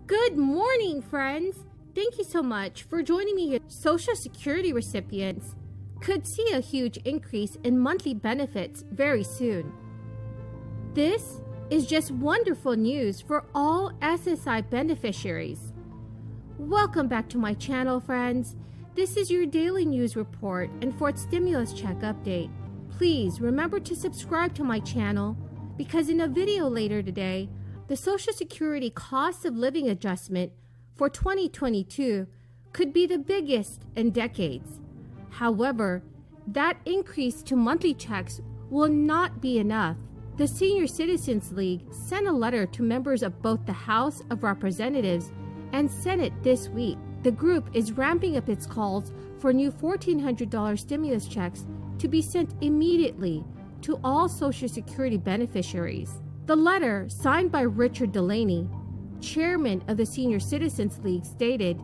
Good morning, friends! Thank you so much for joining me here. Social Security recipients could see a huge increase in monthly benefits very soon. This is just wonderful news for all SSI beneficiaries. Welcome back to my channel, friends. This is your daily news report and fourth stimulus check update. Please remember to subscribe to my channel because in a video later today, the Social Security cost of living adjustment for 2022 could be the biggest in decades. However, that increase to monthly checks will not be enough. The Senior Citizens League sent a letter to members of both the House of Representatives and Senate this week. The group is ramping up its calls for new $1,400 stimulus checks to be sent immediately to all Social Security beneficiaries. The letter, signed by Richard Delaney, chairman of the Senior Citizens League, stated,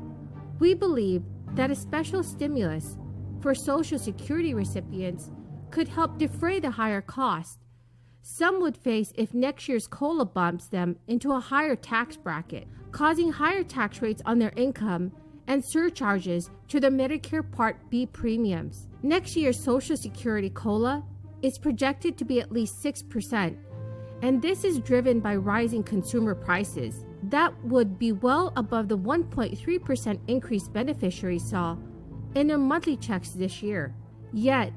"We believe that a special stimulus for Social Security recipients could help defray the higher cost some would face if next year's COLA bumps them into a higher tax bracket, causing higher tax rates on their income and surcharges to their Medicare Part B premiums. Next year's Social Security COLA is projected to be at least 6%, and this is driven by rising consumer prices. That would be well above the 1.3% increase beneficiaries saw in their monthly checks this year. Yet,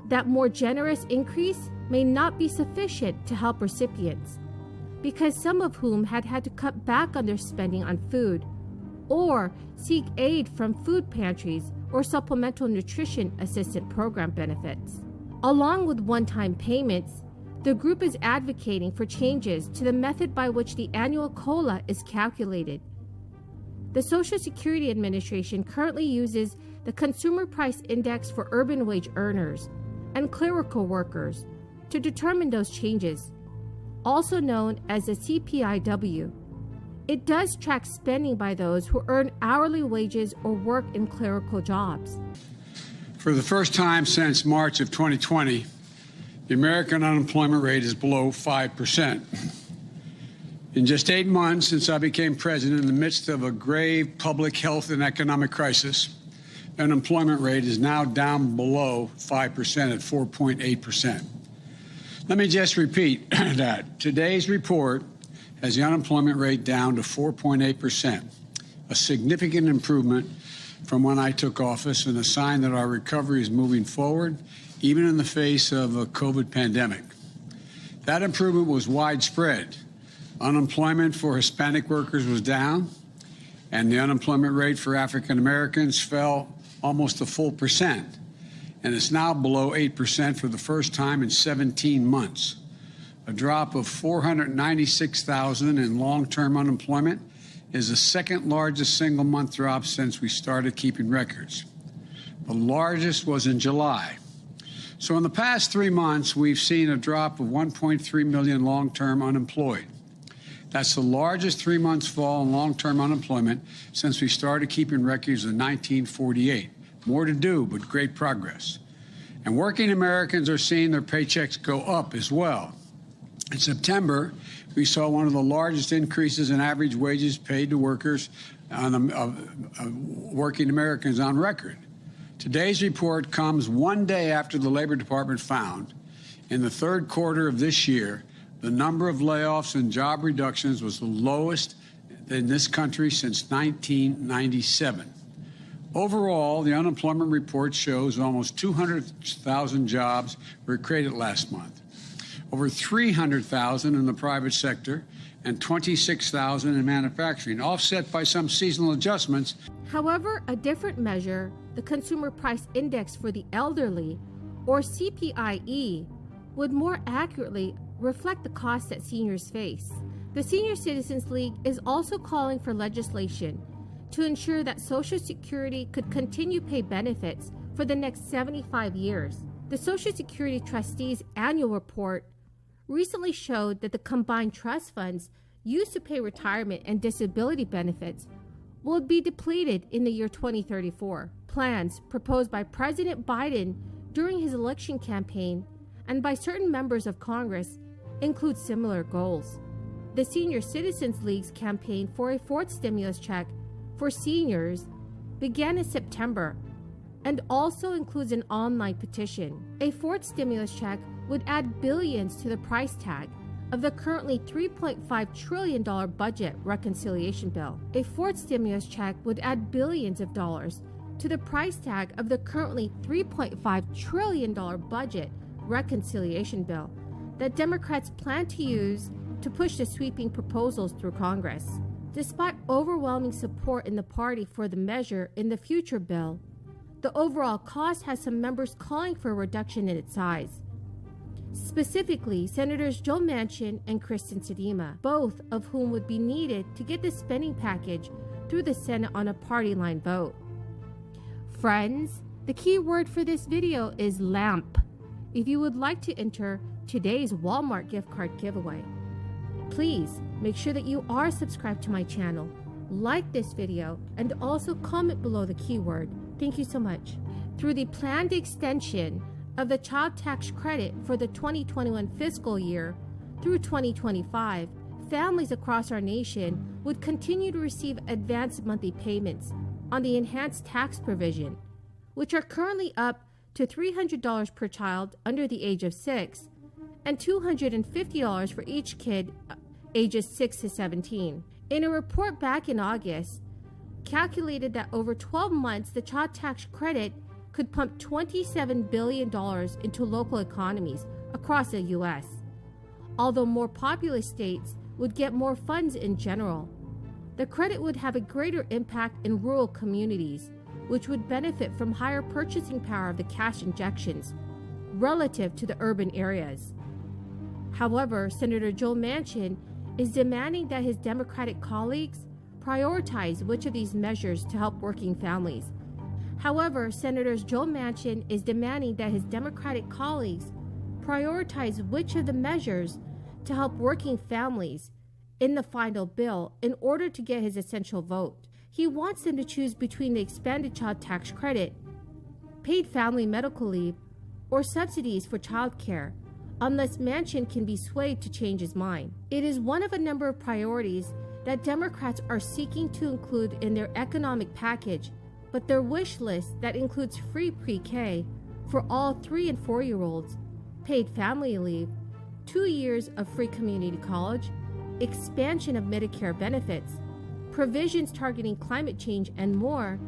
that more generous increase may not be sufficient to help recipients, because some of whom had to cut back on their spending on food or seek aid from food pantries or supplemental nutrition assistance program benefits. Along with one-time payments, the group is advocating for changes to the method by which the annual COLA is calculated. The Social Security Administration currently uses the Consumer Price Index for urban wage earners and clerical workers to determine those changes, also known as the CPIW. It does track spending by those who earn hourly wages or work in clerical jobs. For the first time since March of 2020, the American unemployment rate is below 5%. In just 8 months since I became president, in the midst of a grave public health and economic crisis, the unemployment rate is now down below 5% at 4.8%. Let me just repeat that. Today's report has the unemployment rate down to 4.8%, a significant improvement from when I took office and a sign that our recovery is moving forward, even in the face of a COVID pandemic. That improvement was widespread. Unemployment for Hispanic workers was down, and the unemployment rate for African Americans fell almost a full percent, and it's now below 8% for the first time in 17 months. A drop of 496,000 in long-term unemployment is the second largest single-month drop since we started keeping records. The largest was in July. So in the past 3 months, we've seen a drop of 1.3 million long-term unemployed. That's the largest 3 months fall in long-term unemployment since we started keeping records in 1948. More to do, but great progress. And working Americans are seeing their paychecks go up as well. In September, we saw one of the largest increases in average wages paid to workers working Americans on record. Today's report comes one day after the Labor Department found, in the third quarter of this year, the number of layoffs and job reductions was the lowest in this country since 1997. Overall, the unemployment report shows almost 200,000 jobs were created last month, over 300,000 in the private sector, and 26,000 in manufacturing, offset by some seasonal adjustments. However, a different measure, the Consumer Price Index for the Elderly, or CPIE, would more accurately reflect the costs that seniors face. The Senior Citizens League is also calling for legislation to ensure that Social Security could continue pay benefits for the next 75 years. The Social Security Trustees' annual report recently showed that the combined trust funds used to pay retirement and disability benefits will be depleted in the year 2034. Plans proposed by President Biden during his election campaign and by certain members of Congress include similar goals. The Senior Citizens League's campaign for a fourth stimulus check for seniors began in September and also includes an online petition. A fourth stimulus check would add billions to the price tag of the currently $3.5 trillion budget reconciliation bill. A fourth stimulus check would add billions of dollars to the price tag of the currently $3.5 trillion budget reconciliation bill that Democrats plan to use to push the sweeping proposals through Congress. Despite overwhelming support in the party for the measure in the future bill, the overall cost has some members calling for a reduction in its size. Specifically, Senators Joe Manchin and Kyrsten Sinema, both of whom would be needed to get the spending package through the Senate on a party line vote. Friends, the key word for this video is LAMP. If you would like to enter today's Walmart gift card giveaway, please make sure that you are subscribed to my channel, like this video, and also comment below the keyword. Thank you so much. Through the planned extension of the child tax credit for the 2021 fiscal year through 2025, families across our nation would continue to receive advanced monthly payments on the enhanced tax provision, which are currently up to $300 per child under the age of 6 and $250 for each kid ages 6 to 17. In a report back in August, calculated that over 12 months, the child tax credit could pump $27 billion into local economies across the U.S., although more populous states would get more funds in general. The credit would have a greater impact in rural communities, which would benefit from higher purchasing power of the cash injections relative to the urban areas. However, Senator Joe Manchin is demanding that his Democratic colleagues prioritize which of these measures to help working families. However, Senators Joe Manchin is demanding that his Democratic colleagues prioritize which of the measures to help working families in the final bill in order to get his essential vote. He wants them to choose between the expanded child tax credit, paid family medical leave, or subsidies for child care, unless Manchin can be swayed to change his mind. It is one of a number of priorities that Democrats are seeking to include in their economic package, but their wish list that includes free pre-K for all 3- and 4-year-olds, paid family leave, 2 years of free community college, expansion of Medicare benefits, provisions targeting climate change, and more,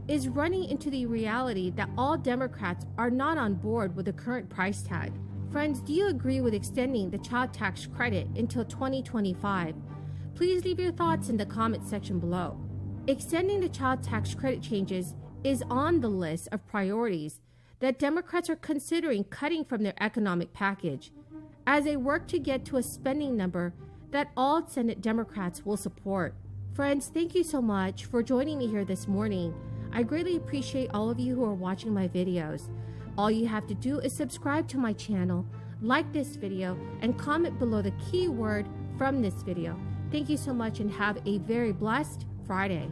is running into the reality that all Democrats are not on board with the current price tag. Friends, do you agree with extending the child tax credit until 2025? Please leave your thoughts in the comment section below. Extending the child tax credit changes is on the list of priorities that Democrats are considering cutting from their economic package as they work to get to a spending number that all Senate Democrats will support. Friends, thank you so much for joining me here this morning. I greatly appreciate all of you who are watching my videos. All you have to do is subscribe to my channel, like this video, and comment below the keyword from this video. Thank you so much and have a very blessed Friday.